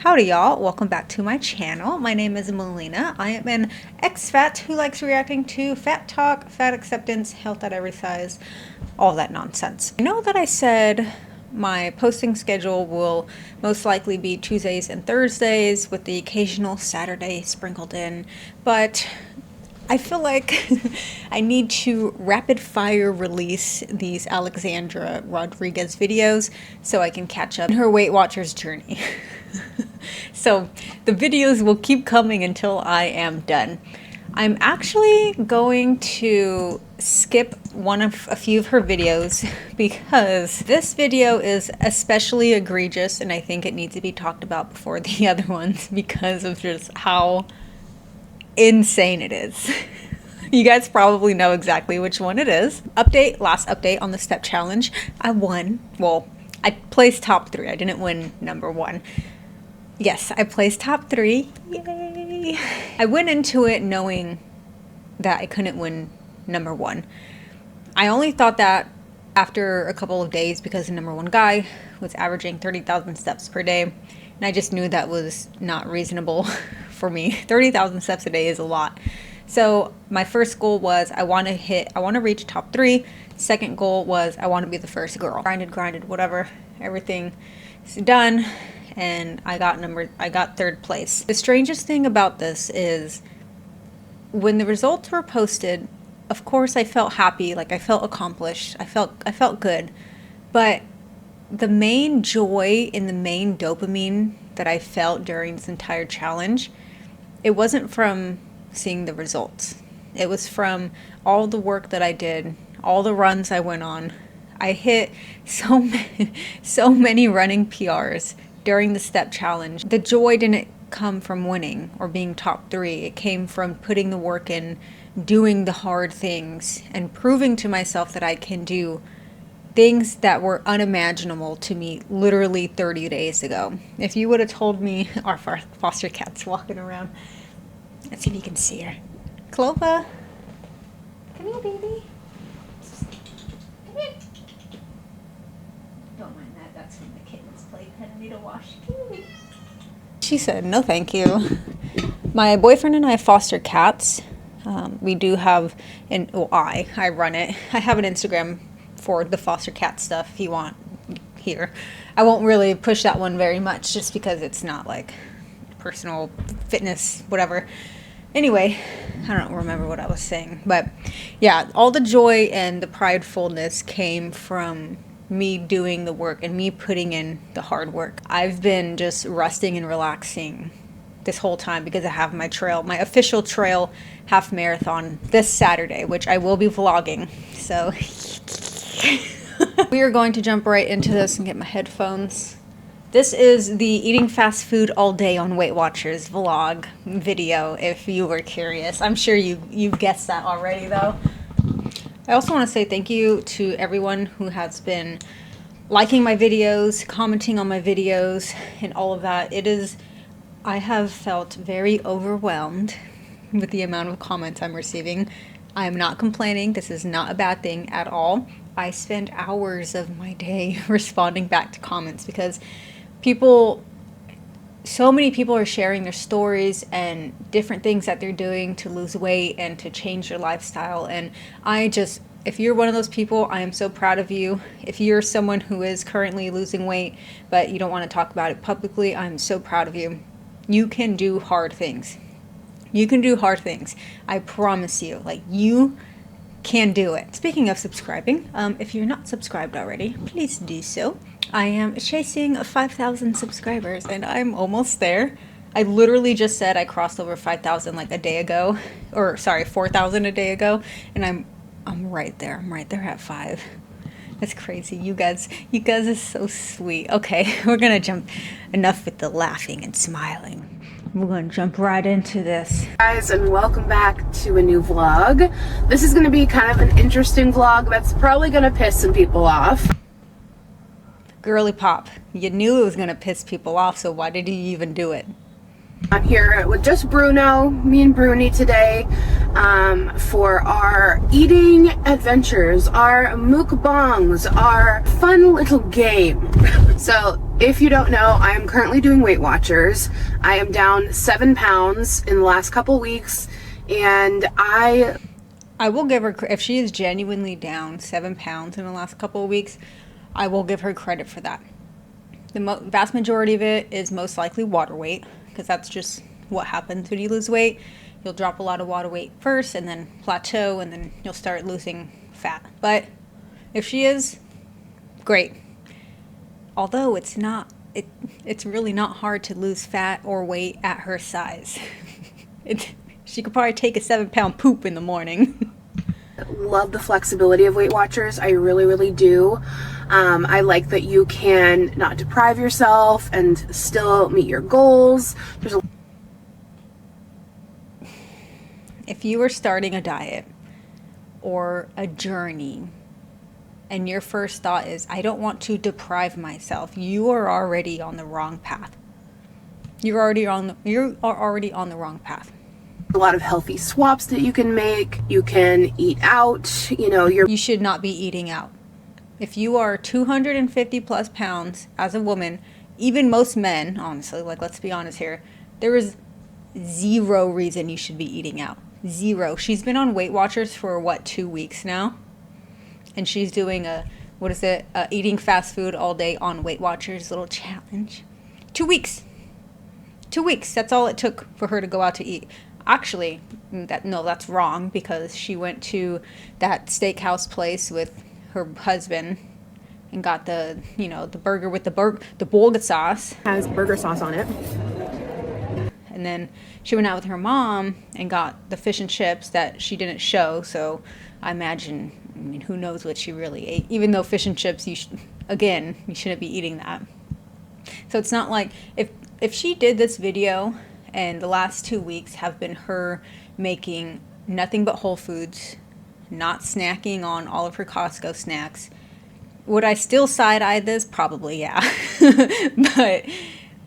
Howdy y'all, welcome back to my channel. My name is Melina. I am an ex-fat who likes reacting to fat talk, fat acceptance, health at every size, all that nonsense. I know that I said my posting schedule will most likely be Tuesdays and Thursdays with the occasional Saturday sprinkled in, but I feel like I need to rapid fire release these Alexandra Rodriguez videos so I can catch up in her Weight Watchers journey. So the videos will keep coming until I am done. I'm actually going to skip a few of her videos because this video is especially egregious and I think it needs to be talked about before the other ones because of just how insane it is. You guys probably know exactly which one it is. Last update on the step challenge. I won. Well, I placed top 3. I didn't win number 1. Yes, I placed top 3. Yay! I went into it knowing that I couldn't win number 1. I only thought that after a couple of days because the number 1 guy was averaging 30,000 steps per day. And I just knew that was not reasonable for me. 30,000 steps a day is a lot. So my first goal was I want to reach top 3. Second goal was I want to be the first girl. Grinded, whatever. Everything is done. And I got 3rd place. The strangest thing about this is when the results were posted, of course I felt happy, like I felt accomplished. I felt good. But the main joy and the main dopamine that I felt during this entire challenge, it wasn't from seeing the results. It was from all the work that I did, all the runs I went on. I hit so many running PRs during the step challenge. The joy didn't come from winning or being top 3. It came from putting the work in, doing the hard things, and proving to myself that I can do things that were unimaginable to me literally 30 days ago. If you would have told me, our foster cat's walking around. Let's see if you can see her. Clova, come here, baby. Come here. Don't mind that. That's from the kitten's playpen. I need to wash. She said, no thank you. My boyfriend and I foster cats. We do have, I run it. I have an Instagram for the foster cat stuff if you want here. I won't really push that one very much just because it's not like personal fitness, whatever. Anyway, I don't remember what I was saying, but yeah, all the joy and the pridefulness came from me doing the work and me putting in the hard work. I've been just resting and relaxing this whole time because I have my official trail half marathon this Saturday, which I will be vlogging. So we are going to jump right into this and get my headphones. This is the eating fast food all day on Weight Watchers vlog video, if you were curious. I'm sure you guessed that already, though. I also want to say thank you to everyone who has been liking my videos, commenting on my videos, and all of that. I have felt very overwhelmed with the amount of comments I'm receiving. I am not complaining. This is not a bad thing at all. I spend hours of my day responding back to comments because so many people are sharing their stories and different things that they're doing to lose weight and to change their lifestyle. And if you're one of those people, I am so proud of you. If you're someone who is currently losing weight, but you don't want to talk about it publicly, I'm so proud of you. You can do hard things. You can do hard things. I promise you, like, you can do it. Speaking of subscribing, if you're not subscribed already, please do so. I am chasing 5,000 subscribers and I'm almost there. I literally just said I crossed over 5,000 like a day ago, or sorry, 4,000 a day ago, and I'm right there. I'm right there at 5. That's crazy. You guys are so sweet. Okay, we're gonna jump. Enough with the laughing and smiling. We're gonna jump right into this. Guys, and welcome back to a new vlog. This is gonna be kind of an interesting vlog that's probably gonna piss some people off. Girly pop, you knew it was gonna piss people off, so why did you even do it? I'm here with just Bruno, me and Bruni today, for our eating adventures, our mukbangs, our fun little game. So if you don't know, I am currently doing Weight Watchers. I am down 7 pounds in the last couple weeks, and I will give her, if she is genuinely down 7 pounds in the last couple of weeks, I will give her credit for that. The vast majority of it is most likely water weight, because that's just what happens when you lose weight. You'll drop a lot of water weight first and then plateau, and then you'll start losing fat. But if she is, great. Although it's really not hard to lose fat or weight at her size. She could probably take a 7-pound poop in the morning. love the flexibility of Weight Watchers. I really, really do. I like that you can not deprive yourself and still meet your goals. If you are starting a diet or a journey and your first thought is, I don't want to deprive myself, you are already on the wrong path. You are already on the wrong path. A lot of healthy swaps that you can make. You can eat out, You should not be eating out. If you are 250 plus pounds as a woman, even most men, honestly, let's be honest here, there is zero reason you should be eating out. Zero. She's been on Weight Watchers for 2 weeks now, and she's doing eating fast food all day on Weight Watchers little challenge. 2 weeks. 2 weeks. That's all it took for her to go out to eat. Actually, that's wrong, because she went to that steakhouse place with her husband and got the burger with the burger sauce. Has burger sauce on it. And then she went out with her mom and got the fish and chips that she didn't show. So I imagine, who knows what she really ate. Even though fish and chips, you shouldn't be eating that. So it's not like, if she did this video and the last 2 weeks have been her making nothing but whole foods, not snacking on all of her Costco snacks, would I still side-eye this? Probably, yeah.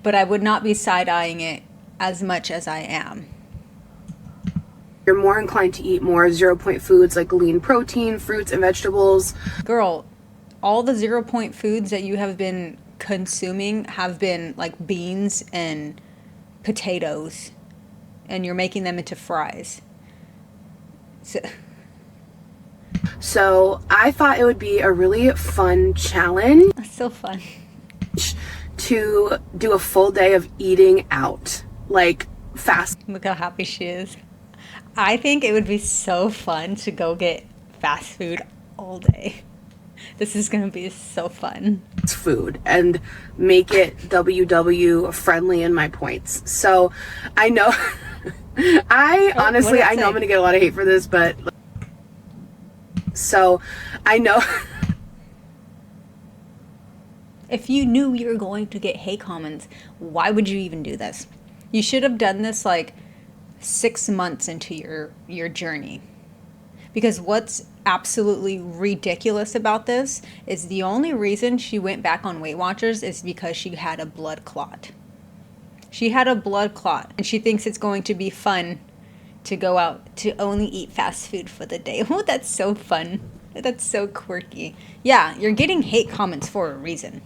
but I would not be side-eyeing it as much as I am. You're more inclined to eat more 0-point foods like lean protein, fruits, and vegetables. Girl, all the 0-point foods that you have been consuming have been like beans and potatoes, and you're making them into fries. So I thought it would be a really fun challenge. That's so fun. To do a full day of eating out, like fast. Look how happy she is. I think it would be so fun to go get fast food all day. This is going to be so fun. Food and make it WW friendly in my points. So I know, honestly, I know I'm going to get a lot of hate for this, but so I know. If you knew you were going to get hate comments, why would you even do this? You should have done this like 6 months into your journey. Because what's absolutely ridiculous about this is the only reason she went back on Weight Watchers is because she had a blood clot. She had a blood clot, and she thinks it's going to be fun to go out to only eat fast food for the day. Oh, that's so fun. That's so quirky. Yeah, you're getting hate comments for a reason.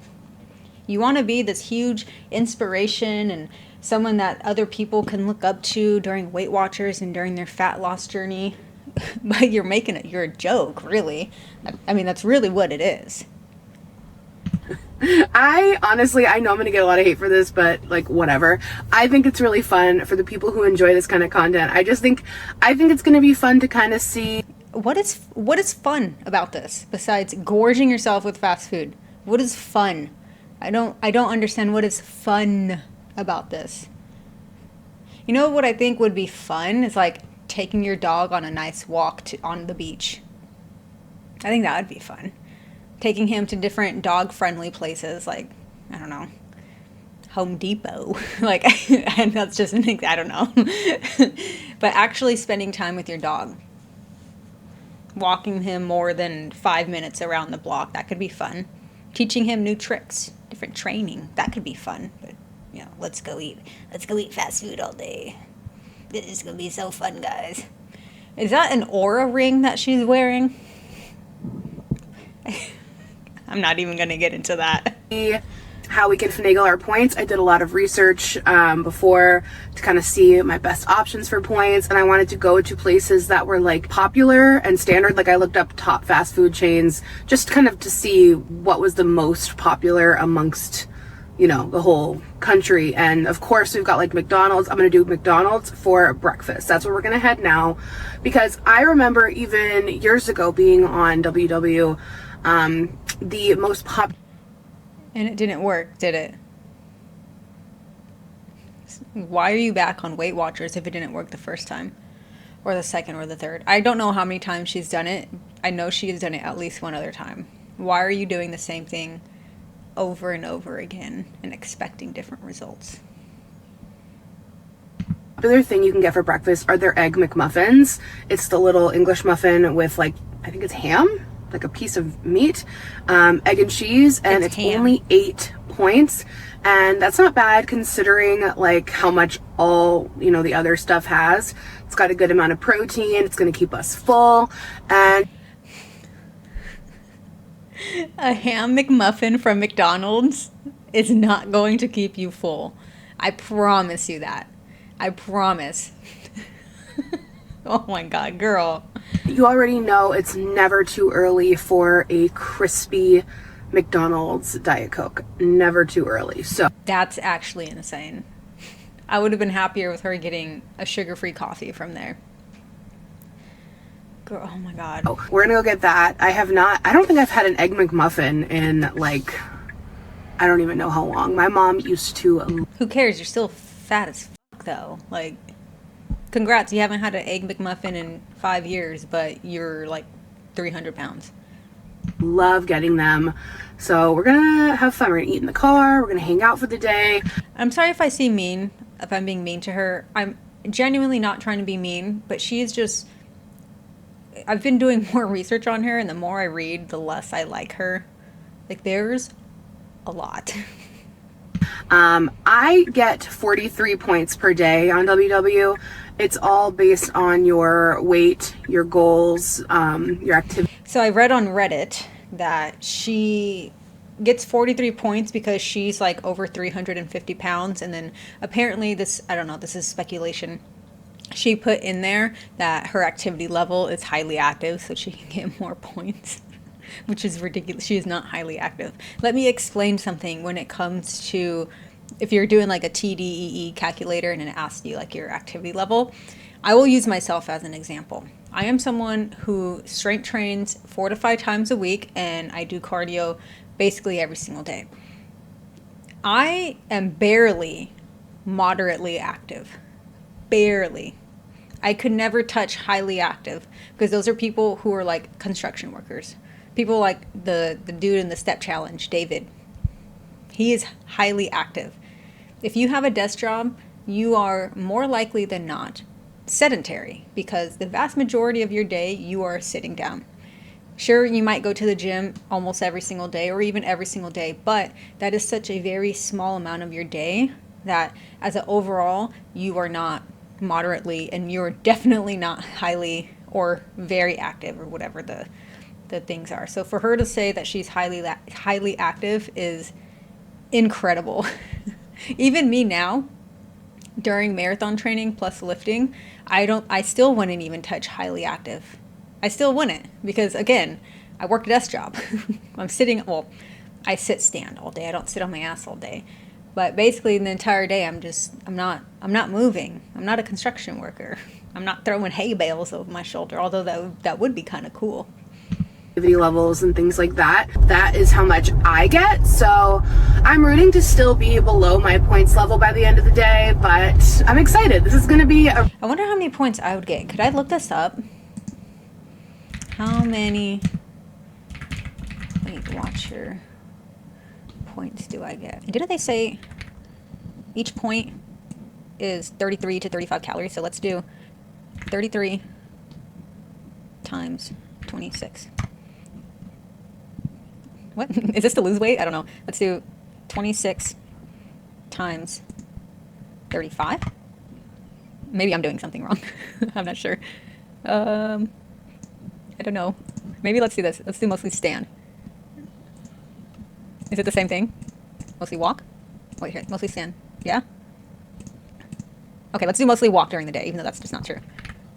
You want to be this huge inspiration and someone that other people can look up to during Weight Watchers and during their fat loss journey. But you're a joke, really. I mean, that's really what it is. I know I'm going to get a lot of hate for this, but like, whatever. I think it's really fun for the people who enjoy this kind of content. I think it's going to be fun to kind of see. What is fun about this besides gorging yourself with fast food? What is fun? I don't understand what is fun about this. You know what I think would be fun is like taking your dog on a nice walk on the beach. I think that would be fun. Taking him to different dog-friendly places, like, I don't know, Home Depot. Like, and that's just an I don't know. But actually spending time with your dog. Walking him more than 5 minutes around the block, that could be fun. Teaching him new tricks, different training, that could be fun. But You know, let's go eat fast food all day. This is gonna be so fun, guys. Is that an aura ring that she's wearing? I'm not even gonna get into that. How we can finagle our points. I did a lot of research before to kind of see my best options for points, and I wanted to go to places that were like popular and standard. Like I looked up top fast food chains just kind of to see what was the most popular amongst, you know, the whole country. And of course we've got like McDonald's. I'm gonna do McDonald's for breakfast. That's where we're gonna head now, because I remember even years ago being on WW, the most popular. And it didn't work, did it? Why are you back on Weight Watchers if it didn't work the first time? Or the second or the third? I don't know how many times she's done it. I know she has done it at least one other time. Why are you doing the same thing over and over again and expecting different results? Other thing you can get for breakfast are their egg McMuffins. It's the little English muffin with like, I think it's ham? Like a piece of meat, egg and cheese, and it's only 8 points, and that's not bad considering like how much all, you know, the other stuff has. It's got a good amount of protein. It's going to keep us full. And a ham McMuffin from McDonald's is not going to keep you full. I promise you that. I promise. Oh my God, girl. You already know it's never too early for a crispy McDonald's Diet Coke. Never too early. So that's actually insane. I would have been happier with her getting a sugar-free coffee from there. Girl, oh my God. We're gonna go get that. I don't think I've had an egg McMuffin in like, I don't even know how long. My mom used to. Who cares? You're still fat as fuck though. Like, congrats, you haven't had an egg McMuffin in 5 years, but you're like 300 pounds. Love getting them. So we're gonna have fun. We're gonna eat in the car. We're gonna hang out for the day. I'm sorry if I'm being mean to her. I'm genuinely not trying to be mean, but she is just, I've been doing more research on her, and the more I read, the less I like her. Like, there's a lot. I get 43 points per day on WW. It's all based on your weight, your goals, your activity. So I read on Reddit that she gets 43 points because she's like over 350 pounds. And then apparently this, I don't know, this is speculation. She put in there that her activity level is highly active, so she can get more points, which is ridiculous. She is not highly active. Let me explain something when it comes to, if you're doing like a TDEE calculator and it asks you like your activity level. I will use myself as an example. I am someone who strength trains 4 to 5 times a week, and I do cardio basically every single day. I am barely moderately active. Barely. I could never touch highly active, because those are people who are like construction workers. People like the dude in the step challenge, David. He is highly active. If you have a desk job, you are more likely than not sedentary, because the vast majority of your day you are sitting down. Sure, you might go to the gym almost every single day or even every single day, but that is such a very small amount of your day that as an overall, you are not moderately, and you're definitely not highly or very active, or whatever the things are. So for her to say that she's highly active is incredible. Even me now, during marathon training plus lifting, I still wouldn't even touch highly active. I still wouldn't, because again, I work a desk job. I sit stand all day. I don't sit on my ass all day. But basically the entire day I'm not moving. I'm not a construction worker. I'm not throwing hay bales over my shoulder, although that would be kind of cool. Levels and things like that. That is how much I get. So I'm rooting to still be below my points level by the end of the day, but I'm excited. This is going to be I wonder how many points I would get. Could I look this up? How many Weight Watcher points do I get? Didn't they say each point is 33 to 35 calories? So let's do 33 times 26. What? Is this to lose weight? I don't know. Let's do 26 times 35. Maybe I'm doing something wrong. I'm not sure. I don't know. Maybe let's do this. Let's do mostly stand. Is it the same thing? Mostly walk? Wait, here. Mostly stand. Yeah? Okay, let's do mostly walk during the day, even though that's just not true.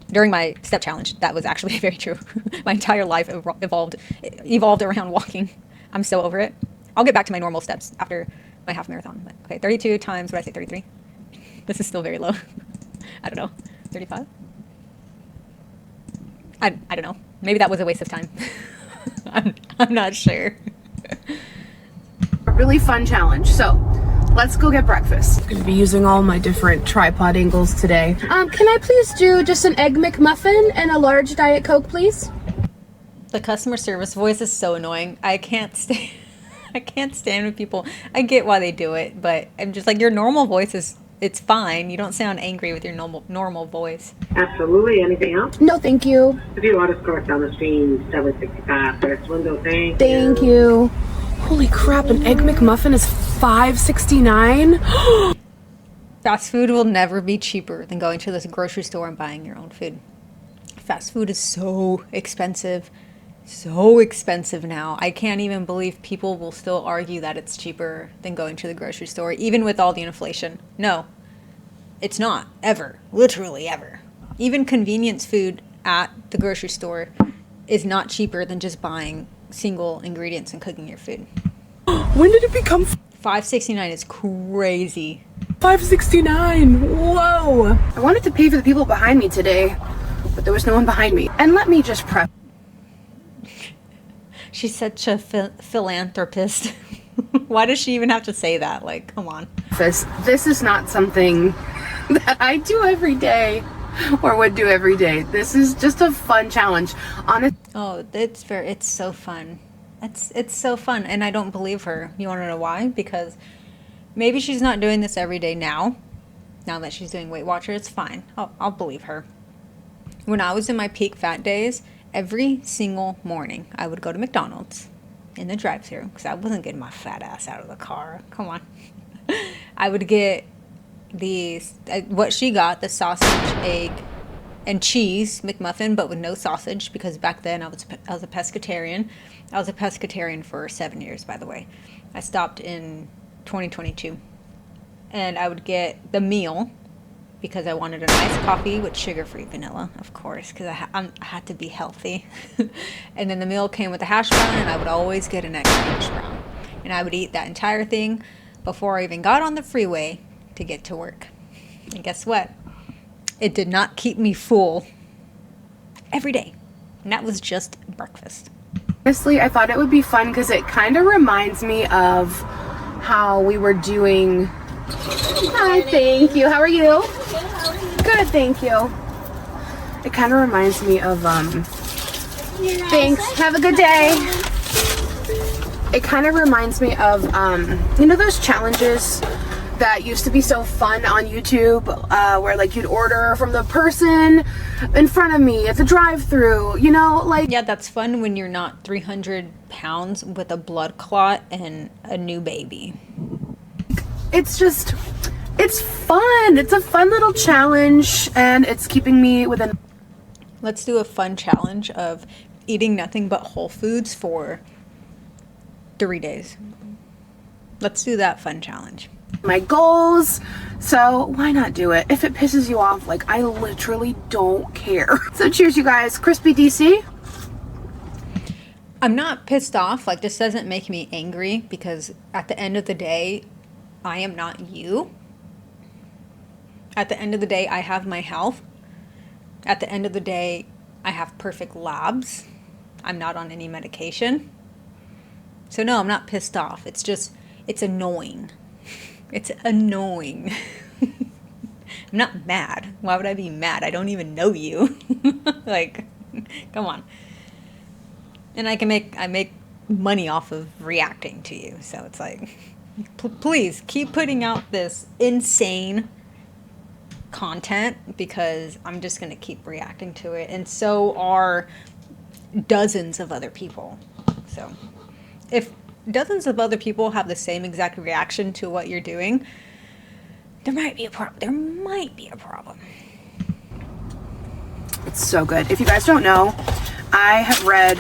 During my step challenge, that was actually very true. My entire life evolved around walking. I'm so over it. I'll get back to my normal steps after my half marathon. But, okay, 32 times, what did I say, 33? This is still very low. I don't know, 35? I don't know. Maybe that was a waste of time. I'm not sure. A really fun challenge. So let's go get breakfast. I'm gonna be using all my different tripod angles today. Can I please do just an Egg McMuffin and a large Diet Coke, please? The customer service voice is so annoying. I can't stand with people. I get why they do it, but I'm just like, your normal voice is, it's fine. You don't sound angry with your normal voice. Absolutely. Anything else? No, thank you. If you want to score down the stream, 765 first window. Thank you. Holy crap, an Egg McMuffin is $5.69? Fast food will never be cheaper than going to this grocery store and buying your own food. Fast food is so expensive. So expensive now. I can't even believe people will still argue that it's cheaper than going to the grocery store, even with all the inflation. No, it's not. Ever. Literally ever. Even convenience food at the grocery store is not cheaper than just buying single ingredients and cooking your food. When did it become $5.69 is crazy. $5.69? Whoa! I wanted to pay for the people behind me today, but there was no one behind me. And let me just prep. She's such a philanthropist. Why does she even have to say that? Like, come on. This is not something that I do every day or would do every day. This is just a fun challenge. Oh, it's so fun. It's so fun, and I don't believe her. You want to know why? Because maybe she's not doing this every day now. Now that she's doing Weight Watcher, it's fine. I'll believe her. When I was in my peak fat days, every single morning I would go to McDonald's in the drive-thru because I wasn't getting my fat ass out of the car. Come on. I would get what she got, the sausage, egg, and cheese McMuffin, but with no sausage, because back then I was a pescatarian. I was a pescatarian for 7 years, by the way. I stopped in 2022. And I would get the meal because I wanted a nice coffee with sugar-free vanilla, of course, because I had to be healthy. And then the meal came with a hash brown, and I would always get an extra hash brown. And I would eat that entire thing before I even got on the freeway to get to work. And guess what? It did not keep me full every day. And that was just breakfast. Honestly, I thought it would be fun because it kind of reminds me of how we were doing. Hi, thank you. How are you? Good, thank you. It kind of reminds me of, thanks. Have a good day. It kind of reminds me of, you know those challenges that used to be so fun on YouTube, where like you'd order from the person in front of me at the drive-thru, you know, like. Yeah, that's fun when you're not 300 pounds with a blood clot and a new baby. It's just, it's fun. It's a fun little challenge, and it's keeping me within. Let's do a fun challenge of eating nothing but whole foods for 3 days. Let's do that fun challenge. My goals, so why not do it? If it pisses you off, like, I literally don't care. So cheers, you guys. Crispy DC. I'm not pissed off. Like, this doesn't make me angry because at the end of the day, I am not you. At the end of the day, I have my health. At the end of the day, I have perfect labs. I'm not on any medication. So no, I'm not pissed off. It's just, it's annoying. It's annoying. I'm not mad. Why would I be mad? I don't even know you. Like, come on. And I make money off of reacting to you. So it's like, please keep putting out this insane content because I'm just going to keep reacting to it. And so are dozens of other people. So if dozens of other people have the same exact reaction to what you're doing, There might be a problem. There might be a problem. It's so good. If you guys don't know, I have read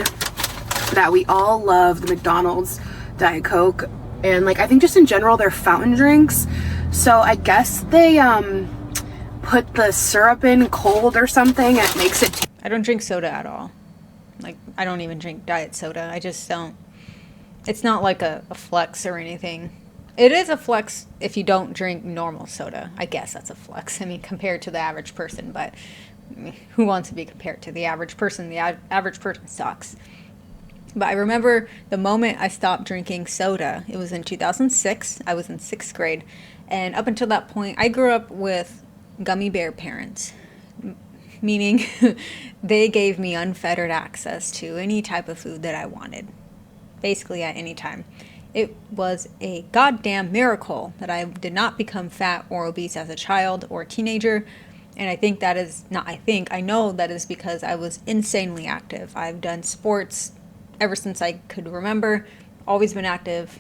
that we all love the McDonald's Diet Coke, and like I think just in general they're fountain drinks. So I guess they put the syrup in cold or something and it makes it. I don't drink soda at all. Like, I don't even drink diet soda. I just don't. It's not like a flex or anything. It is a flex if you don't drink normal soda. I guess that's a flex. I mean, compared to the average person, but I mean, who wants to be compared to the average person? The average person sucks. But I remember the moment I stopped drinking soda. It was in 2006. I was in 6th grade. And up until that point, I grew up with gummy bear parents, meaning they gave me unfettered access to any type of food that I wanted, basically at any time. It was a goddamn miracle that I did not become fat or obese as a child or teenager. And I think that is, not I think, I know that is because I was insanely active. I've done sports ever since I could remember, always been active.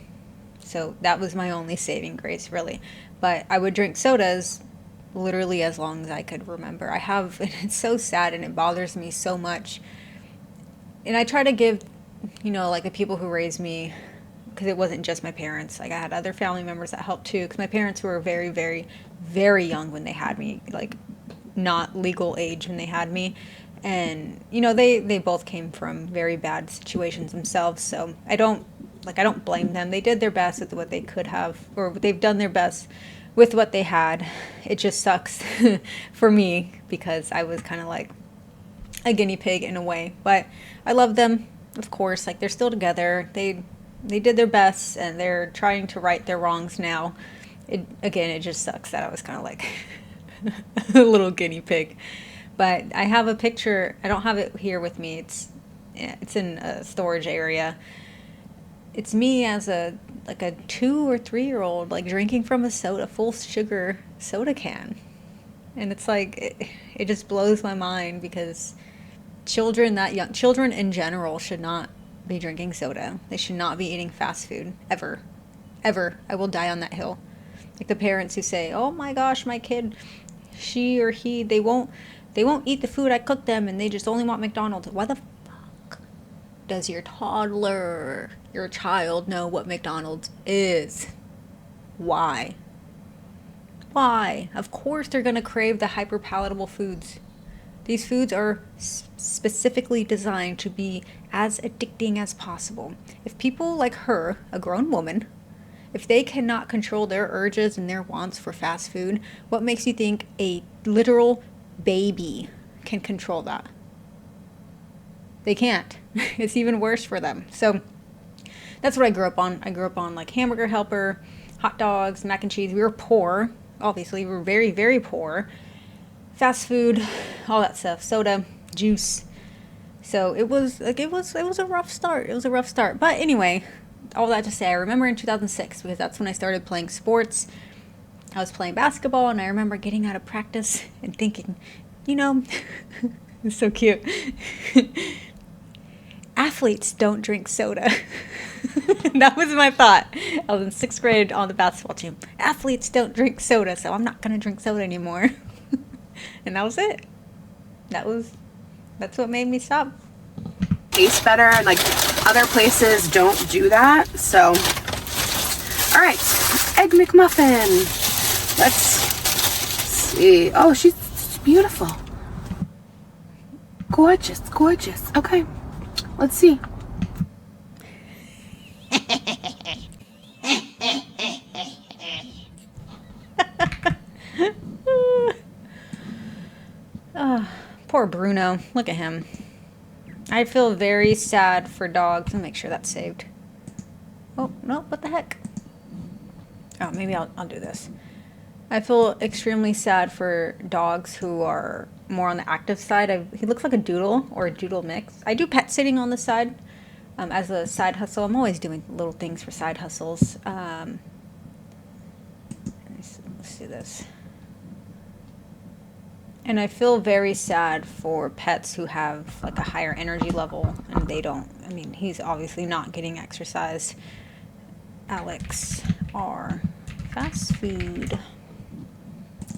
So that was my only saving grace, really. But I would drink sodas literally as long as I could remember. I have, and it's so sad and it bothers me so much. And I try to give, you know, like the people who raised me, because it wasn't just my parents. Like I had other family members that helped too, because my parents were very, very, very young when they had me, like not legal age when they had me. And, you know, they both came from very bad situations themselves. So I don't blame them. They did their best with what they could have, or they've done their best with what they had. It just sucks for me because I was kind of like a guinea pig in a way. But I love them, of course. Like they're still together. They did their best and they're trying to right their wrongs now. It just sucks that I was kind of like a little guinea pig. But I have a picture. I don't have it here with me. It's in a storage area. It's me as a 2 or 3 year old, like drinking from a full sugar soda can. And it's like, it just blows my mind because children in general should not be drinking soda. They should not be eating fast food ever. I will die on that hill. Like the parents who say, oh my gosh, my kid, she or he, they won't eat the food I cook them and they just only want McDonald's. Why the fuck does your child know what McDonald's is? Why? Of course they're going to crave the hyper-palatable foods. These foods are specifically designed to be as addicting as possible. If people like her, a grown woman, if they cannot control their urges and their wants for fast food, what makes you think a literal baby can control that? They can't. It's even worse for them. So that's what I grew up on. I grew up on like Hamburger Helper, hot dogs, mac and cheese. We were poor. Obviously, we were very, very poor. Fast food, all that stuff, soda, juice. So it was a rough start. But anyway, all that to say, I remember in 2006 because that's when I started playing sports. I was playing basketball and I remember getting out of practice and thinking, you know, it's so cute. Athletes don't drink soda. That was my thought. I was in 6th grade on the basketball team. Athletes don't drink soda, so I'm not going to drink soda anymore. And that was it. That's what made me stop. Tastes better, and like other places don't do that. So, all right, Egg McMuffin. Let's see. Oh, she's beautiful. Gorgeous. Okay, let's see. Poor Bruno. Look at him. I feel very sad for dogs. Let me make sure that's saved. Oh, no, what the heck? Oh, maybe I'll do this. I feel extremely sad for dogs who are more on the active side. He looks like a doodle or a doodle mix. I do pet sitting on the side as a side hustle. I'm always doing little things for side hustles. Let's do this. And I feel very sad for pets who have like a higher energy level and they don't. I mean, he's obviously not getting exercise. Alex R. Fast food.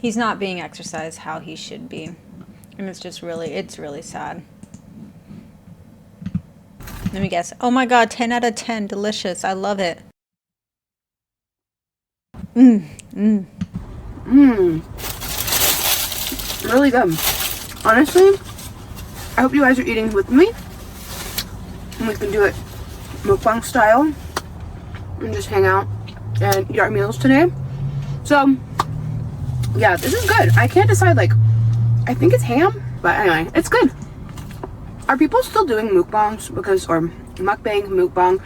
He's not being exercised how he should be. And it's really sad. Let me guess. Oh my god, 10 out of 10. Delicious. I love it. Really good. Honestly, I hope you guys are eating with me. And we can do it mukbang style. And just hang out and eat our meals today. So, yeah, this is good. I can't decide, like, I think it's ham. But anyway, it's good. Are people still doing mukbangs? Or mukbang,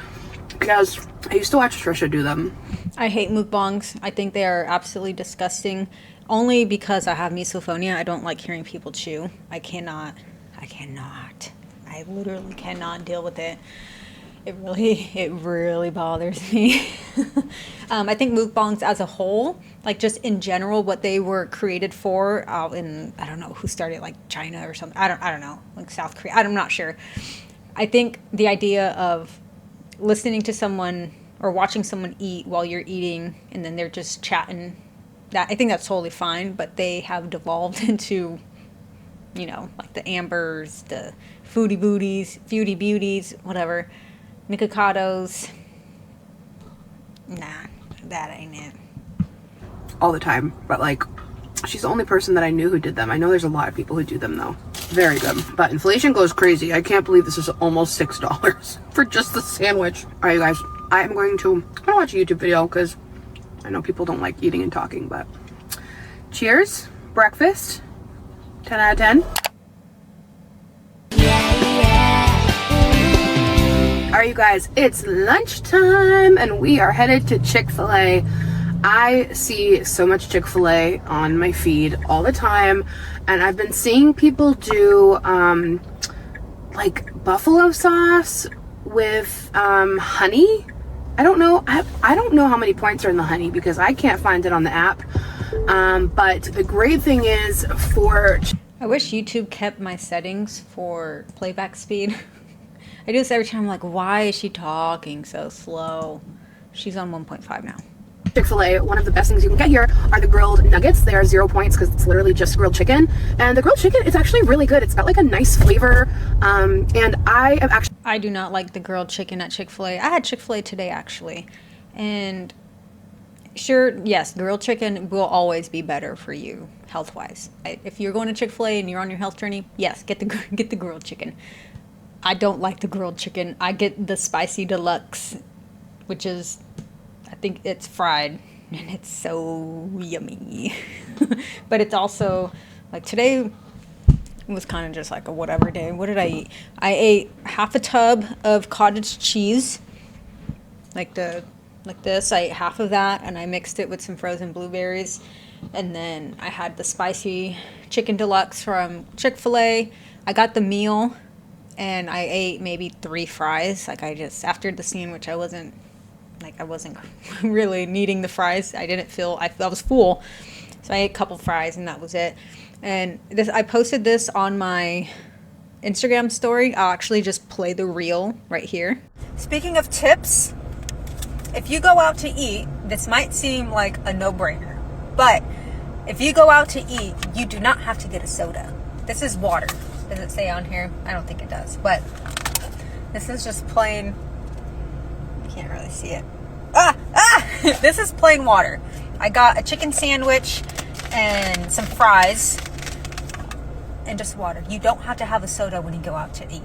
because I used to watch Trisha do them. I hate mukbangs. I think they are absolutely disgusting. Only because I have misophonia. I don't like hearing people chew. I cannot. I literally cannot deal with it. It really bothers me. I think mukbangs as a whole, like just in general, what they were created for, in, I don't know who started, like China or something. I don't know, like South Korea. I'm not sure. I think the idea of listening to someone or watching someone eat while you're eating and then they're just chatting, I think that's totally fine. But they have devolved into, you know, like the Ambers, the Foodie Beauties, whatever. Nikacados. Nah, that ain't it. All the time, but like, she's the only person that I knew who did them. I know there's a lot of people who do them though. Very good. But inflation goes crazy. I can't believe this is almost $6 for just the sandwich. All right, you guys, I'm gonna watch a YouTube video because I know people don't like eating and talking, but cheers, breakfast, 10 out of 10. Alright, you guys, it's lunchtime and we are headed to Chick-fil-A. I see so much Chick-fil-A on my feed all the time, and I've been seeing people do like buffalo sauce with honey. I don't know. I don't know how many points are in the honey because I can't find it on the app. But the great thing is I wish YouTube kept my settings for playback speed. I do this every time. I'm like, why is she talking so slow? She's on 1.5 now. Chick-fil-A, one of the best things you can get here are the grilled nuggets. They are 0 points because it's literally just grilled chicken. And the grilled chicken, it's actually really good. It's got like a nice flavor. And I do not like the grilled chicken at Chick-fil-A. I had Chick-fil-A today actually. And sure, yes, grilled chicken will always be better for you health-wise. If you're going to Chick-fil-A and you're on your health journey, yes, get the grilled chicken. I don't like the grilled chicken. I get the spicy deluxe, which is, I think it's fried, and it's so yummy. But it's also, like today was kind of just like a whatever day. What did I eat? I ate half a tub of cottage cheese, like this. I ate half of that, and I mixed it with some frozen blueberries. And then I had the spicy chicken deluxe from Chick-fil-A. I got the meal. And I ate maybe 3 fries. Like after the sandwich, I wasn't really needing the fries. I was full. So I ate a couple fries and that was it. And I posted this on my Instagram story. I'll actually just play the reel right here. Speaking of tips, if you go out to eat, this might seem like a no-brainer. But if you go out to eat, you do not have to get a soda. This is water. Does it say on here? I don't think it does, but this is just plain, you can't really see it. This is plain water. I got a chicken sandwich and some fries and just water. You don't have to have a soda when you go out to eat.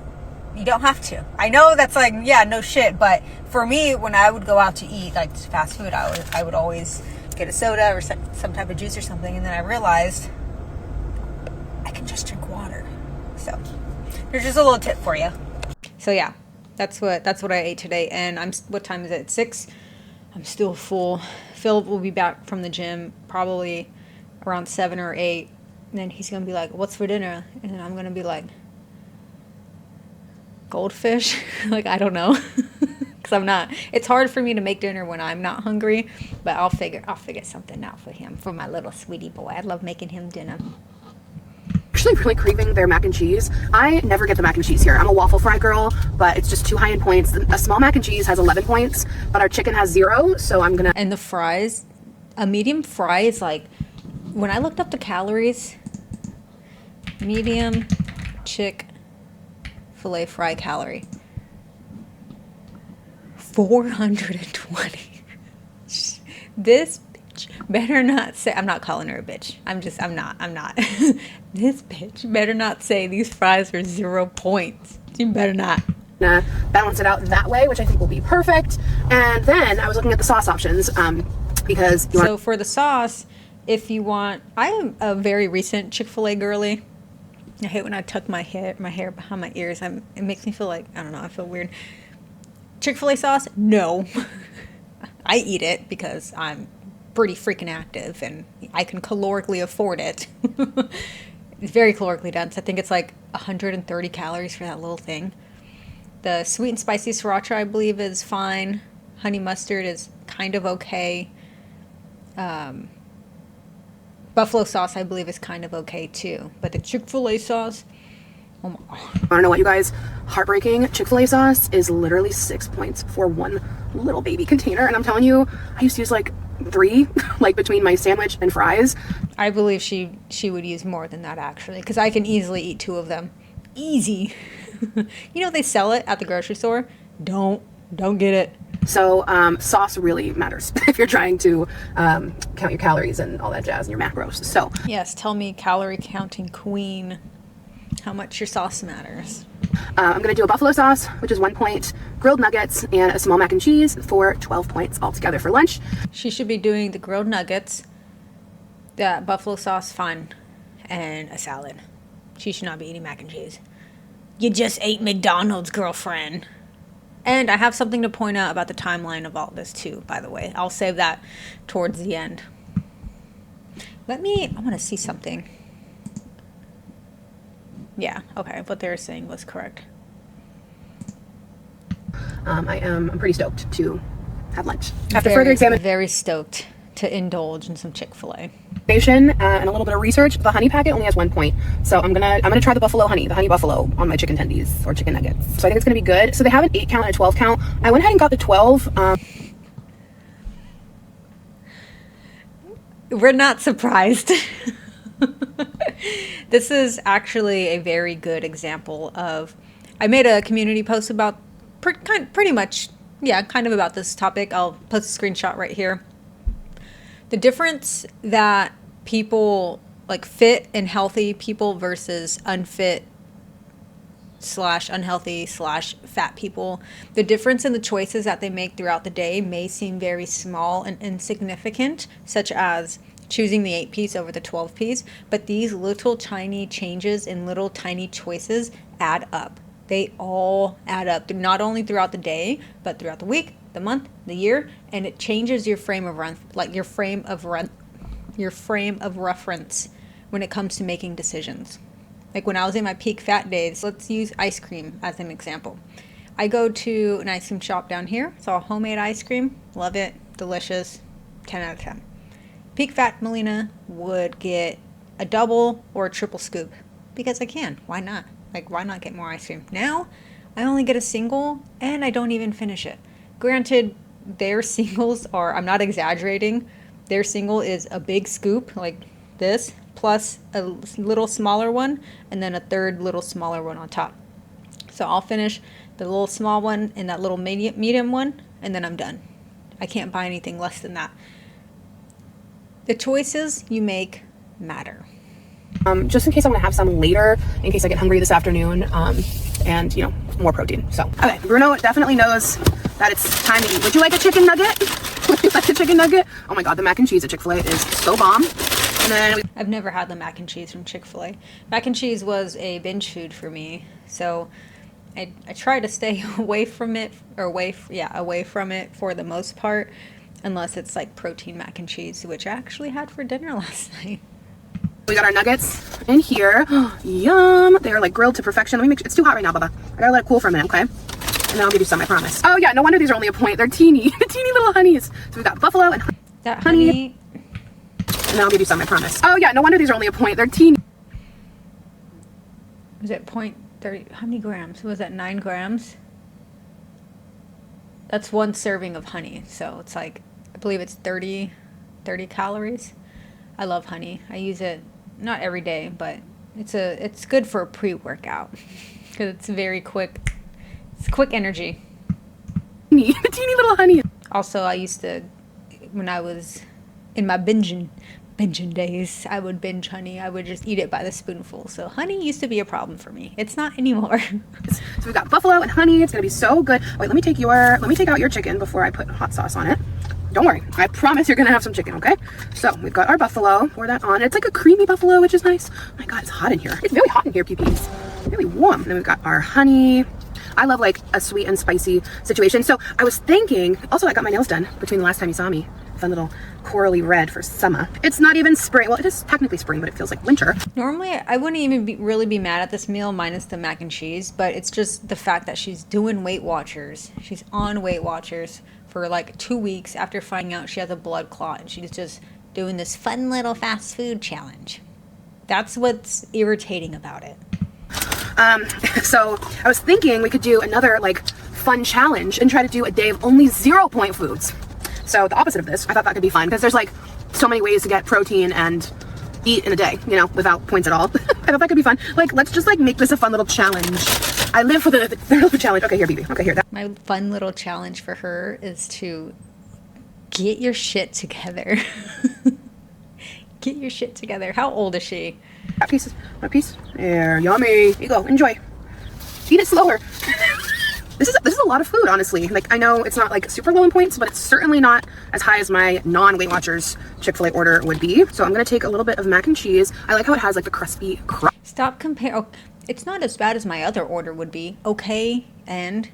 You don't have to. I know that's like, yeah, no shit, but for me, when I would go out to eat, like fast food, I would always get a soda or some type of juice or something, and then I realized I can just drink water. So there's just a little tip for you. So yeah, that's what I ate today. And what time is it? 6. I'm still full. Philip will be back from the gym probably around 7 or 8. And then he's gonna be like, "What's for dinner?" And then I'm gonna be like, "Goldfish." Like, I don't know. Because I'm not. It's hard for me to make dinner when I'm not hungry. But I'll figure something out for him, for my little sweetie boy. I love making him dinner. Actually really craving their mac and cheese. I never get the mac and cheese here. I'm a waffle fry girl, but it's just too high in points. A small mac and cheese has 11 points, but our chicken has 0, so I'm gonna... And the fries, a medium fry is like when I looked up the calories, medium Chick-fil-A fry calorie, 420. This bitch better not say, I'm not calling her a bitch. I'm not. This bitch better not say these fries are 0 points. She better not. Balance it out that way, which I think will be perfect. And then I was looking at the sauce options because so for the sauce, if you want, I am a very recent Chick-fil-A girly. I hate when I tuck my hair behind my ears. It makes me feel like, I don't know, I feel weird. Chick-fil-A sauce, no. I eat it because I'm pretty freaking active and I can calorically afford it. It's very calorically dense. I think it's like 130 calories for that little thing. The sweet and spicy sriracha, I believe, is fine. Honey mustard is kind of okay. Buffalo sauce, I believe, is kind of okay too. But the Chick-fil-A sauce, oh my God. I don't know what, you guys, heartbreaking. Chick-fil-A sauce is literally 6 points for one little baby container. And I'm telling you, I used to use like 3, like between my sandwich and fries. I believe she would use more than that, actually, because I can easily eat 2 of them. Easy. You know, they sell it at the grocery store. Don't get it. So sauce really matters if you're trying to count your calories and all that jazz and your macros. So yes, tell me, calorie counting queen, how much your sauce matters. I'm going to do a buffalo sauce, which is 1 point, grilled nuggets, and a small mac and cheese for 12 points altogether for lunch. She should be doing the grilled nuggets, the buffalo sauce, fine, and a salad. She should not be eating mac and cheese. You just ate McDonald's, girlfriend. And I have something to point out about the timeline of all this too, by the way. I'll save that towards the end. I want to see something. Yeah, okay, what they were saying was correct. I'm pretty stoked to have lunch. After further examination, very stoked to indulge in some Chick-fil-A. And a little bit of research, the honey packet only has 1 point. So I'm gonna try the buffalo honey, the honey buffalo on my chicken tendies or chicken nuggets. So I think it's gonna be good. So they have an 8 count and a 12 count. I went ahead and got the 12. We're not surprised. This is actually a very good example of, I made a community post about pretty much, yeah, kind of about this topic. I'll post a screenshot right here. The difference that people, like fit and healthy people versus unfit / unhealthy / fat people, the difference in the choices that they make throughout the day may seem very small and insignificant, such as choosing the 8-piece over the 12-piece, but these little tiny changes in little tiny choices add up. They all add up, not only throughout the day, but throughout the week, the month, the year, and it changes your frame of reference when it comes to making decisions. Like when I was in my peak fat days, let's use ice cream as an example. I go to an ice cream shop down here. It's all homemade ice cream. Love it. Delicious. 10 out of 10. Peak fat Melina would get a double or a triple scoop because I can. Why not? Like, why not get more ice cream? Now, I only get a single and I don't even finish it. Granted, their singles are, I'm not exaggerating, their single is a big scoop like this, plus a little smaller one, and then a third little smaller one on top. So I'll finish the little small one and that little medium one, and then I'm done. I can't buy anything less than that. The choices you make matter. Just in case I want to have some later, in case I get hungry this afternoon, and, you know, more protein. So, okay, Bruno definitely knows that it's time to eat. Would you like a chicken nugget? Would you like a chicken nugget? Oh my God, the mac and cheese at Chick-fil-A is so bomb. And then I've never had the mac and cheese from Chick-fil-A. Mac and cheese was a binge food for me, so I try to stay away from it, away from it for the most part, unless it's like protein mac and cheese, which I actually had for dinner last night. we got our nuggets in here. Yum! They're like grilled to perfection. Let me make sure. It's too hot right now, Bubba. I gotta let it cool for a minute, okay? And then I'll give you some, I promise. Oh yeah, no wonder these are only a point. They're teeny, teeny little honeys. So we got buffalo and that honey. And then I'll give you some, I promise. Oh yeah, no wonder these are only a point. They're teeny. Was it 0.30? How many grams? Was that 9 grams? That's 1 serving of honey. So it's like, I believe it's 30 calories. I love honey. I use it not every day, but it's good for a pre-workout because it's very quick. It's quick energy. The teeny little honey. Also, I used to, when I was in my binging days, I would binge honey. I would just eat it by the spoonful. So honey used to be a problem for me. It's not anymore. So we've got buffalo and honey. It's gonna be so good. Wait, let me take out your chicken before I put hot sauce on it. Don't worry, I promise you're gonna have some chicken, okay? So we've got our buffalo. Pour that on. It's like a creamy buffalo, which is nice. Oh my God, it's hot in here. It's really hot in here, peepees. Really warm. Then we've got our honey. I love like a sweet and spicy situation. So I was thinking, also I got my nails done between the last time you saw me. Fun little corally red for summer. It's not even spring. Well, it is technically spring, but it feels like winter. Normally, I wouldn't even really be mad at this meal minus the mac and cheese, but it's just the fact that she's doing Weight Watchers. She's on Weight Watchers for like 2 weeks after finding out she has a blood clot, and she's just doing this fun little fast food challenge. That's what's irritating about it. So I was thinking we could do another like fun challenge and try to do a day of only 0-point foods. So the opposite of this, I thought that could be fun because there's like so many ways to get protein and eat in a day, you know, without points at all. I thought that could be fun. Like, let's just like make this a fun little challenge. I live for the challenge. Okay, here, baby. Okay, here. My fun little challenge for her is to get your shit together. Get your shit together. How old is she? A piece. There, yummy. Here you go. Enjoy. Eat it slower. This is a lot of food, honestly. Like, I know it's not like super low in points, but it's certainly not as high as my non-Weight Watchers Chick-fil-A order would be. So I'm gonna take a little bit of mac and cheese. I like how it has like the crispy crust. Stop comparing. Oh, it's not as bad as my other order would be. Okay, and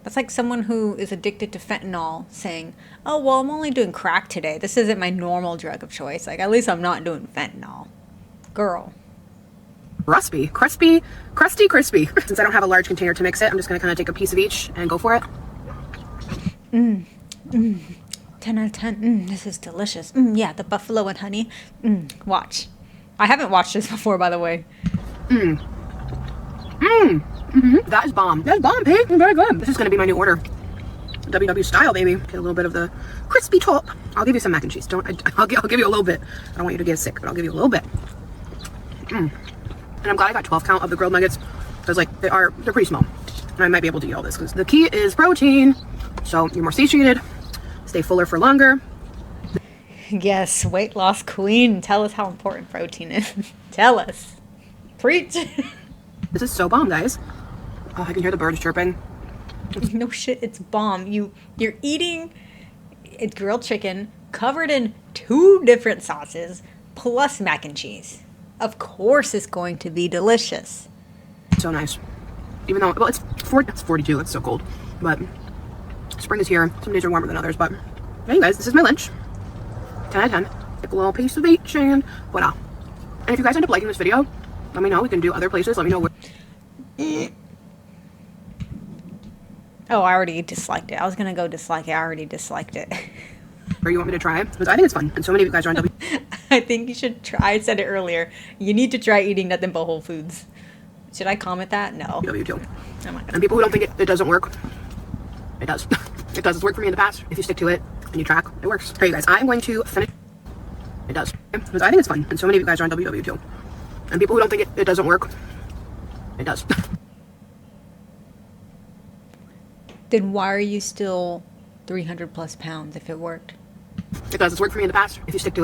that's like someone who is addicted to fentanyl saying, oh, well, I'm only doing crack today. This isn't my normal drug of choice. Like, at least I'm not doing fentanyl. Girl. Crusty. Since I don't have a large container to mix it, I'm just gonna kind of take a piece of each and go for it. 10 out of 10. This is delicious. Yeah, the buffalo and honey. Watch. I haven't watched this before, by the way. That is bomb. That's bomb, pig. Very good. This is gonna be my new order. WW style, baby. Get a little bit of the crispy top. I'll give you some mac and cheese. I'll give you a little bit. I don't want you to get sick, but I'll give you a little bit. And I'm glad I got 12 count of the grilled nuggets because like they're pretty small. And I might be able to eat all this because the key is protein. So you're more satiated, stay fuller for longer. Yes, weight loss queen. Tell us how important protein is. Tell us. Preach. This is so bomb, guys. Oh, I can hear the birds chirping. No shit, it's bomb. You're eating a grilled chicken covered in 2 different sauces plus mac and cheese. Of course it's going to be delicious. So nice. Even though, well, it's 42, it's so cold. But spring is here. Some days are warmer than others, but hey guys, this is my lunch. 10 out of 10. Take a little piece of each and voila. And if you guys end up liking this video, let me know. We can do other places. Let me know where. Oh, I already disliked it. I was gonna go dislike it. I already disliked it. Or you want me to try it? Because I think it's fun. And so many of you guys are on W. I think you should try. I said it earlier. You need to try eating nothing but Whole Foods. Should I comment that? No. W too. Oh my God. And people who don't think it doesn't work, it does. It does. It's worked for me in the past. If you stick to it and you track, it works. Hey guys, I'm going to finish. It does. Because I think it's fun. And so many of you guys are on WW too. And people who don't think it doesn't work, it does. Then why are you still 300 plus pounds if it worked? It does. It's worked for me in the past. If you stick to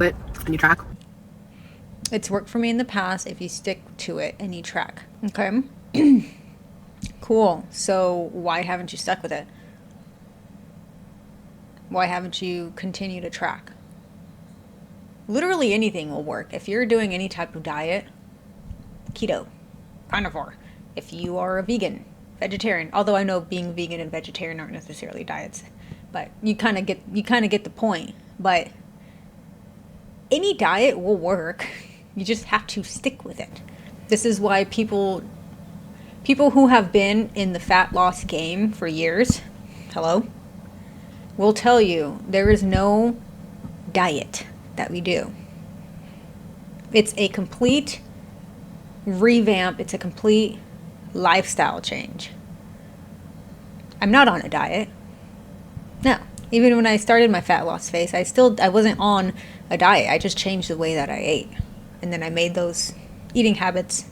it and you track. It's worked for me in the past if you stick to it and you track. Okay. Cool. So why haven't you stuck with it? Why haven't you continued to track? Literally anything will work. If you're doing any type of diet, keto, carnivore, if you are a vegan, vegetarian, although I know being vegan and vegetarian aren't necessarily diets, but you kind of get the point. But any diet will work. You just have to stick with it. This is why people who have been in the fat loss game for years, will tell you there is no diet that we do. It's a complete revamp. It's a complete lifestyle change. I'm not on a diet. No. Even when I started my fat loss phase, I wasn't on a diet. I just changed the way that I ate. And then I made those eating habit.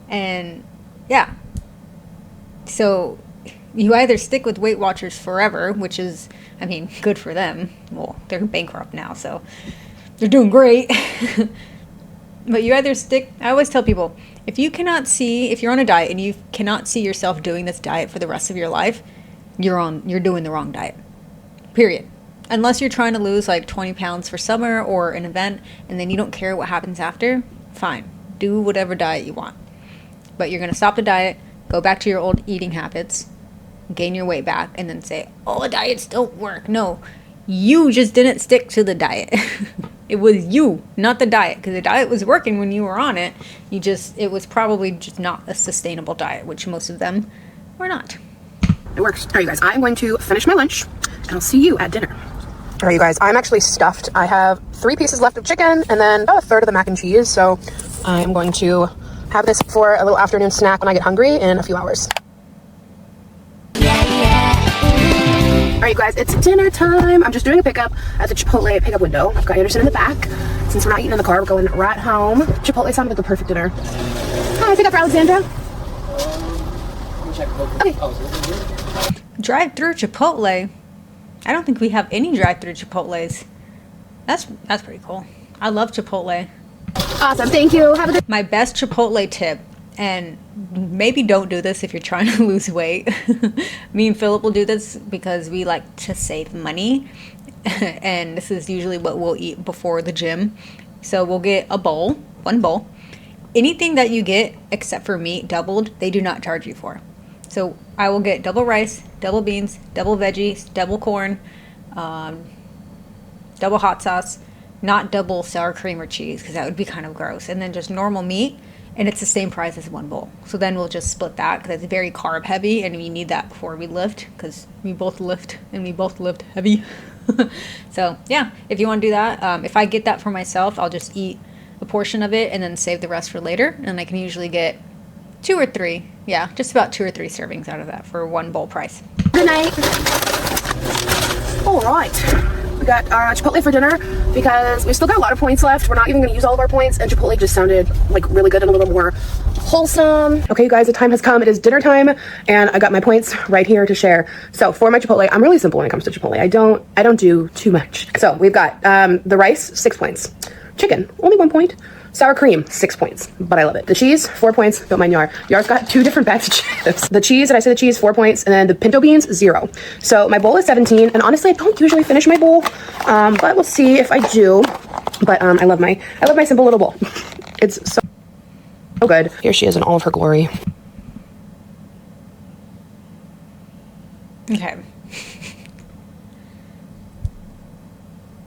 And yeah. So you either stick with Weight Watchers forever, which is, I mean, good for them. Well, they're bankrupt now, so they're doing great. But you either stick, I always tell people, if you're on a diet and you cannot see yourself doing this diet for the rest of your life, you're doing the wrong diet. Period. Unless you're trying to lose like 20 pounds for summer or an event and then you don't care what happens after, fine. Do whatever diet you want. But you're going to stop the diet, go back to your old eating habits, gain your weight back, and then say, oh, diets don't work. No, you just didn't stick to the diet. It was you, not the diet, because the diet was working when you were on it. It was probably just not a sustainable diet, which most of them were not. It works. All right, you guys, I'm going to finish my lunch and I'll see you at dinner. All right, you guys, I'm actually stuffed. I have 3 pieces left of chicken and then about a third of the mac and cheese. So I'm going to have this for a little afternoon snack when I get hungry in a few hours. All right, you guys, it's dinner time. I'm just doing a pickup at the Chipotle pickup window. I've got Anderson in the back. Since we're not eating in the car, we're going right home. Chipotle sounded like the perfect dinner. Hi, pick up for Alexandra. Okay. Drive-through Chipotle? I don't think we have any drive-through Chipotles. That's pretty cool. I love Chipotle. Awesome, thank you. Have a good... My best Chipotle tip, and maybe don't do this if you're trying to lose weight. Me and Philip will do this because we like to save money. And this is usually what we'll eat before the gym. So we'll get one bowl. Anything that you get, except for meat, doubled, they do not charge you for. So I will get double rice, double beans, double veggies, double corn, double hot sauce, not double sour cream or cheese because that would be kind of gross. And then just normal meat, and it's the same price as one bowl. So then we'll just split that because it's very carb heavy and we need that before we lift because we both lift and we both lift heavy. So yeah, if you want to do that, if I get that for myself, I'll just eat a portion of it and then save the rest for later. And I can usually get 2 or 3. Yeah, just about 2 or 3 servings out of that for one bowl price. Good night. All right. We got our Chipotle for dinner because we still got a lot of points left. We're not even going to use all of our points, and Chipotle just sounded like really good and a little more wholesome. Okay, you guys, the time has come. It is dinner time, and I got my points right here to share. So for my Chipotle, I'm really simple when it comes to Chipotle. I don't do too much. So we've got the rice, 6 points. Chicken, only 1 point. Sour cream, 6 points, but I love it. The cheese, 4 points. Don't mind Yar. Yar's got 2 different bags of chips. The cheese, and I say the cheese, 4 points, and then the pinto beans, 0. So my bowl is 17, and honestly, I don't usually finish my bowl, but we'll see if I do. But I love my simple little bowl. It's so good. Here she is in all of her glory. Okay.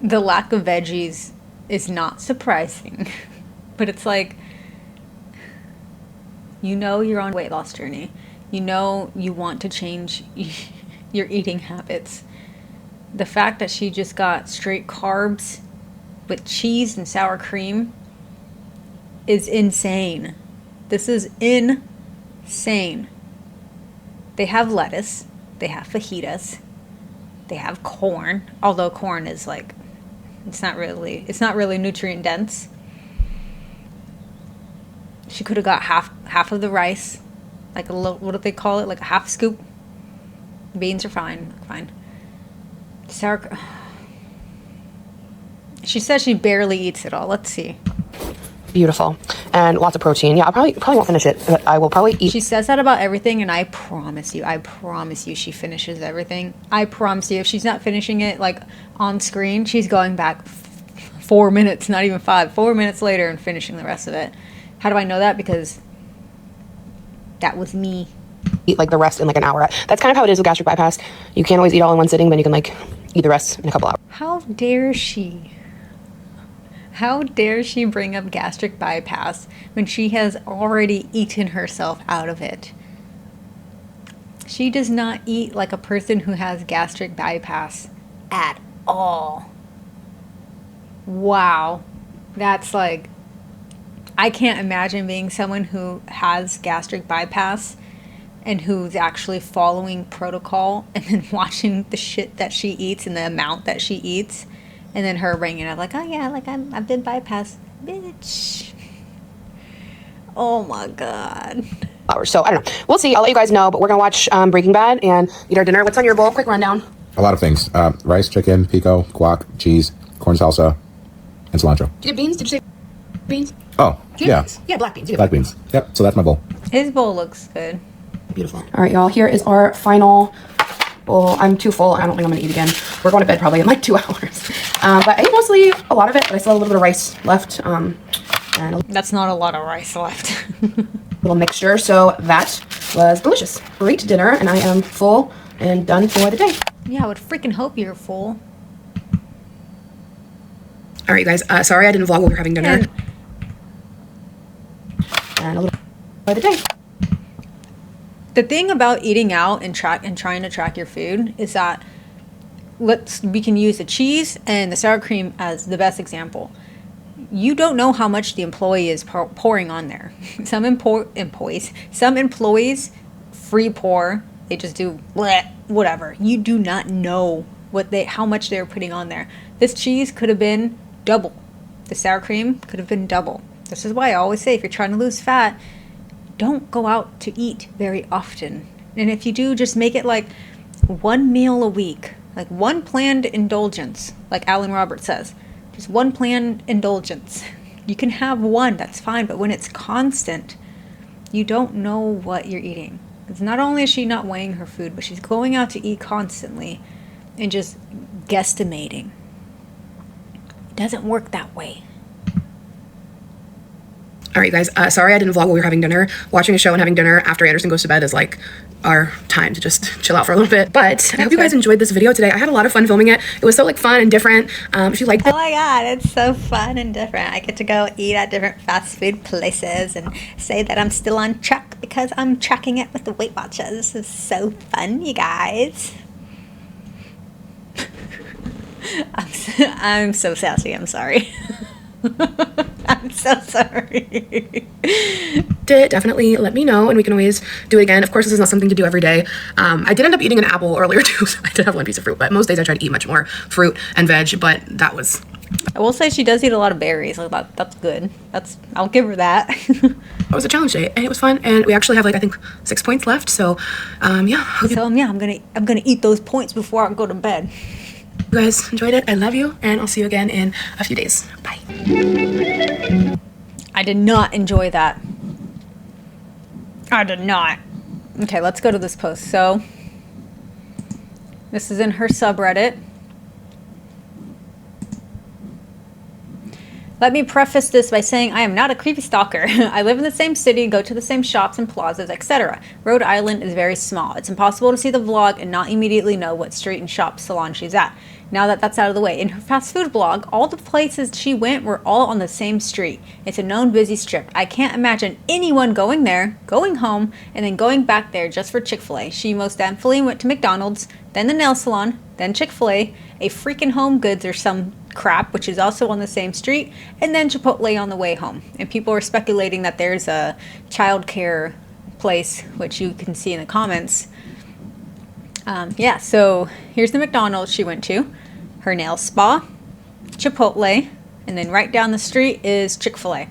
The lack of veggies is not surprising. But it's like, you know you're on a weight loss journey. You know you want to change your eating habits. The fact that she just got straight carbs with cheese and sour cream is insane. This is insane. They have lettuce. They have fajitas. They have corn. Although corn is like, it's not really nutrient dense. She could have got half of the rice, like a little, what do they call it? Like a half scoop. Beans are fine. She says she barely eats it all. Let's see. Beautiful. And lots of protein. Yeah, I probably won't finish it, but I will probably eat. She says that about everything, and I promise you she finishes everything. I promise you, if she's not finishing it like on screen, she's going back 4 minutes, not even 5, 4 minutes later and finishing the rest of it. How do I know that? Because that was me. Eat like the rest in like an hour. That's kind of how it is with gastric bypass. You can't always eat all in one sitting, then you can like eat the rest in a couple hours. How dare she? How dare she bring up gastric bypass when she has already eaten herself out of it? She does not eat like a person who has gastric bypass at all. Wow. That's like, I can't imagine being someone who has gastric bypass and who's actually following protocol and then watching the shit that she eats and the amount that she eats, and then her bringing it up like, oh yeah, like I've been bypassed, bitch. Oh my god. Hours. So I don't know. We'll see. I'll let you guys know. But we're gonna watch Breaking Bad and eat our dinner. What's on your bowl? Quick rundown. A lot of things. Rice, chicken, pico, guac, cheese, corn salsa, and cilantro. Did you get beans? Did you say beans? Oh, yeah. Beans? Yeah, black beans. Black beans. Yep, so that's my bowl. His bowl looks good. Beautiful. All right, y'all. Here is our final bowl. I'm too full. I don't think I'm gonna eat again. We're going to bed probably in like 2 hours. But I ate mostly a lot of it, but I still have a little bit of rice left. And That's not a lot of rice left. little mixture. So that was delicious. Great dinner, and I am full and done for the day. Yeah, I would freaking hope you're full. All right, you guys. Sorry I didn't vlog while we were having dinner. And a little for the day. The thing about eating out and trying to track your food is that we can use the cheese and the sour cream as the best example. You don't know how much the employee is pouring on there. Some employees free pour. They just do bleh, whatever. You do not know how much they're putting on there. This cheese could have been double. The sour cream could have been double. This is why I always say, if you're trying to lose fat, don't go out to eat very often. And if you do, just make it like one meal a week, like one planned indulgence, like Alan Roberts says. Just one planned indulgence. You can have one, that's fine, but when it's constant, you don't know what you're eating. Because not only is she not weighing her food, but she's going out to eat constantly and just guesstimating. It doesn't work that way. All right, guys. Sorry I didn't vlog while we were having dinner. Watching a show and having dinner after Anderson goes to bed is like our time to just chill out for a little bit. But I hope you guys enjoyed this video today. I had a lot of fun filming it. It was so like fun and different. If you liked it. Oh my god, it's so fun and different. I get to go eat at different fast food places and say that I'm still on track because I'm tracking it with the Weight Watchers. This is so fun, you guys. I'm so sassy, I'm sorry. I'm so sorry. Definitely let me know and we can always do it again. Of course, this is not something to do every day. I did end up eating an apple earlier too, so I did have one piece of fruit, but most days I try to eat much more fruit and veg, but that was... I will say she does eat a lot of berries. Like that's good. I'll give her that. It was a challenge day and it was fun, and we actually have like I think 6 points left, so yeah. I'm gonna eat those points before I go to bed. You guys enjoyed it. I love you, and I'll see you again in a few days. Bye. I did not enjoy that. I did not. Okay, let's go to this post. So, this is in her subreddit. Let me preface this by saying I am not a creepy stalker. I live in the same city, go to the same shops and plazas, etc. Rhode Island is very small. It's impossible to see the vlog and not immediately know what street and shop salon she's at. Now that that's out of the way, in her fast food blog, all the places she went were all on the same street. It's a known busy strip. I can't imagine anyone going there, going home, and then going back there just for Chick-fil-A. She most definitely went to McDonald's, then the nail salon, then Chick-fil-A, a freaking Home Goods or some crap, which is also on the same street, and then Chipotle on the way home. And people are speculating that there's a childcare place, which you can see in the comments. Yeah, so here's the McDonald's she went to, her nail spa, Chipotle, and then right down the street is Chick-fil-A.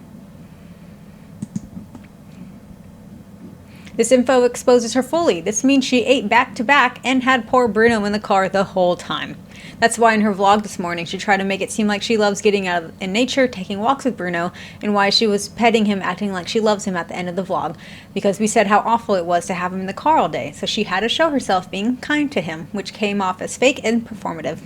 This info exposes her fully. This means she ate back to back and had poor Bruno in the car the whole time. That's why in her vlog this morning, she tried to make it seem like she loves getting out in nature, taking walks with Bruno, and why she was petting him, acting like she loves him at the end of the vlog, because we said how awful it was to have him in the car all day. So she had to show herself being kind to him, which came off as fake and performative.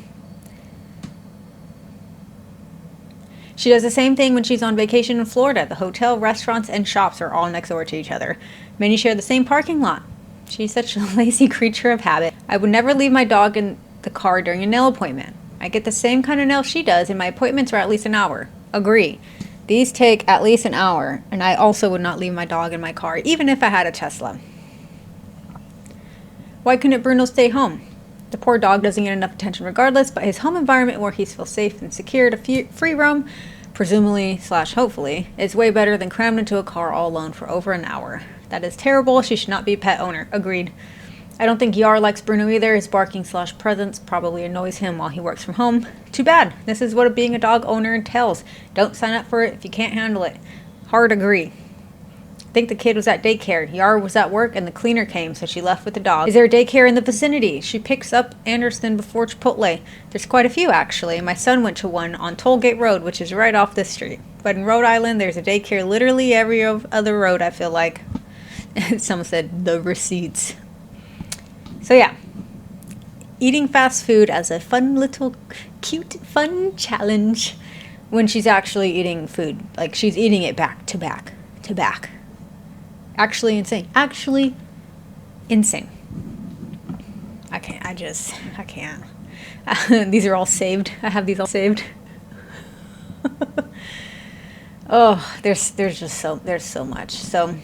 She does the same thing when she's on vacation in Florida. The hotel, restaurants, and shops are all next door to each other. Many share the same parking lot. She's such a lazy creature of habit. I would never leave my dog in the car during a nail appointment. I get the same kind of nail she does, and my appointments are at least an hour. Agree. These take at least an hour, and I also would not leave my dog in my car, even if I had a Tesla. Why couldn't Bruno stay home? The poor dog doesn't get enough attention regardless, but his home environment where he feels safe and secure to free roam, presumably / hopefully, is way better than crammed into a car all alone for over an hour. That is terrible. She should not be a pet owner. Agreed. I don't think Yar likes Bruno either. His barking / presence probably annoys him while he works from home. Too bad. This is what being a dog owner entails. Don't sign up for it if you can't handle it. Hard agree. I think the kid was at daycare. Yar was at work and the cleaner came, so she left with the dog. Is there a daycare in the vicinity? She picks up Anderson before Chipotle. There's quite a few, actually. My son went to one on Tollgate Road, which is right off this street. But in Rhode Island, there's a daycare literally every other road, I feel like. Someone said the receipts. So yeah, eating fast food as a fun little cute fun challenge when she's actually eating food. Like she's eating it back to back to back. Actually insane. Actually insane. I can't. These are all saved. I have these all saved. Oh, there's so much. So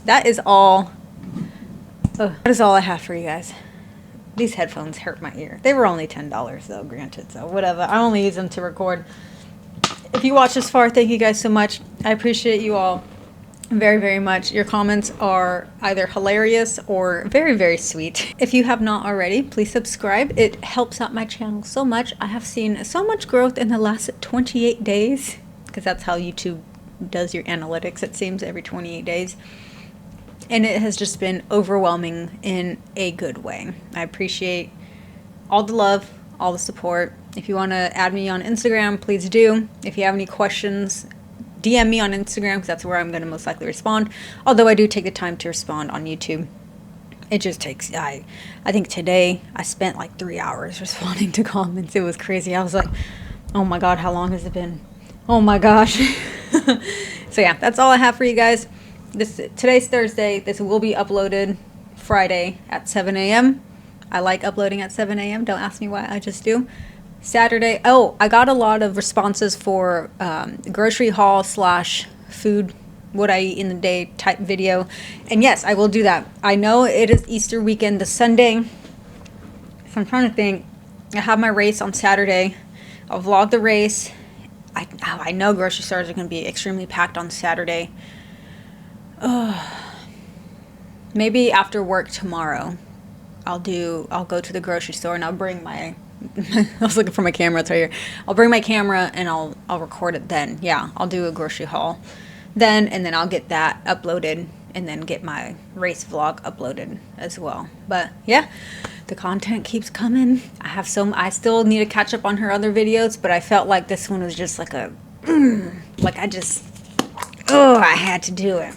that is all. That is all I have for you guys. These headphones hurt my ear. They were only $10 though, granted, so whatever. I only use them to record. If you watched this far, thank you guys so much. I appreciate you all very, very much. Your comments are either hilarious or very, very sweet. If you have not already, please subscribe. It helps out my channel so much. I have seen so much growth in the last 28 days, because that's how YouTube does your analytics, it seems, every 28 days. And it has just been overwhelming in a good way. I appreciate all the love, all the support. If you want to add me on Instagram, please do. If you have any questions, DM me on Instagram, because that's where I'm going to most likely respond. Although I do take the time to respond on YouTube. It just takes, I think today I spent like 3 hours responding to comments. It was crazy. I was like, oh my God, how long has it been? Oh my gosh. So yeah, that's all I have for you guys. Today's Thursday. This will be uploaded Friday at 7 a.m. I like uploading at 7 a.m. Don't ask me why, I just do. Saturday. Oh, I got a lot of responses for grocery haul / food, what I eat in the day type video. And yes, I will do that. I know it is Easter weekend, the Sunday. So I'm trying to think. I have my race on Saturday. I'll vlog the race. I know grocery stores are going to be extremely packed on Saturday. Maybe after work tomorrow, I'll go to the grocery store and I'll bring my, I was looking for my camera, it's right here. I'll bring my camera and I'll record it then. Yeah, I'll do a grocery haul then, and then I'll get that uploaded and then get my race vlog uploaded as well. But yeah, the content keeps coming. I still need to catch up on her other videos, but I felt like this one was just like I had to do it.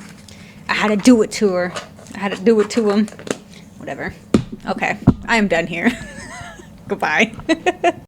I had to do it to her. I had to do it to him. Whatever. Okay, I am done here. Goodbye.